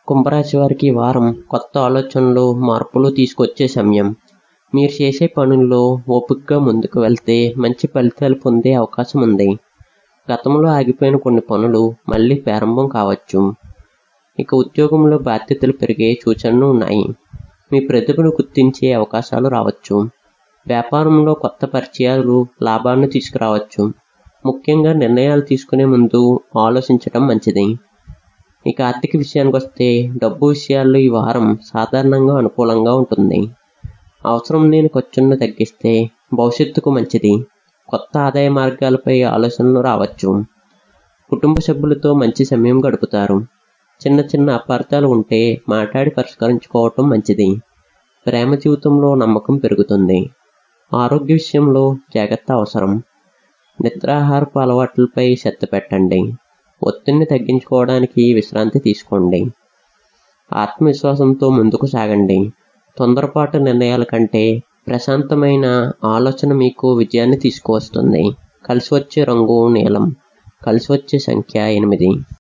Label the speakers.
Speaker 1: కుంభరాశి వారికి ఈ వారం కొత్త ఆలోచనలు, మార్పులు తీసుకొచ్చే సమయం. మీరు చేసే పనుల్లో ఓపికగా ముందుకు వెళ్తే మంచి ఫలితాలు పొందే అవకాశం ఉంది. గతంలో ఆగిపోయిన కొన్ని పనులు మళ్ళీ ప్రారంభం కావచ్చు. ఇక ఉద్యోగంలో బాధ్యతలు పెరిగే సూచనలు ఉన్నాయి. మీ ప్రతిభను గుర్తించే అవకాశాలు రావచ్చు. వ్యాపారంలో కొత్త పరిచయాలు లాభాలను తీసుకురావచ్చు. ముఖ్యంగా నిర్ణయాలు తీసుకునే ముందు ఆలోచించడం మంచిది. ఇక ఆర్థిక విషయానికి వస్తే డబ్బు విషయాల్లో ఈ వారం సాధారణంగా అనుకూలంగా ఉంటుంది. అవసరం లేని ఖర్చులను తగ్గిస్తే భవిష్యత్తుకు మంచిది. కొత్త ఆదాయ మార్గాలపై ఆలోచనలు రావచ్చు. కుటుంబ సభ్యులతో మంచి సమయం గడుపుతారు. చిన్న చిన్న అపార్థాలు ఉంటే మాట్లాడి పరిష్కరించుకోవటం మంచిది. ప్రేమ జీవితంలో నమ్మకం పెరుగుతుంది. ఆరోగ్య విషయంలో జాగ్రత్త అవసరం. నిద్రాహారపు అలవాట్లపై శ్రద్ధ పెట్టండి. ఒత్తిడిని తగ్గించుకోవడానికి విశ్రాంతి తీసుకోండి. ఆత్మవిశ్వాసంతో ముందుకు సాగండి. తొందరపాటు నిర్ణయాల కంటే ప్రశాంతమైన ఆలోచన మీకు విజయాన్ని తీసుకువస్తుంది. కలిసి వచ్చే రంగు నీలం. కలిసి వచ్చే సంఖ్య 8.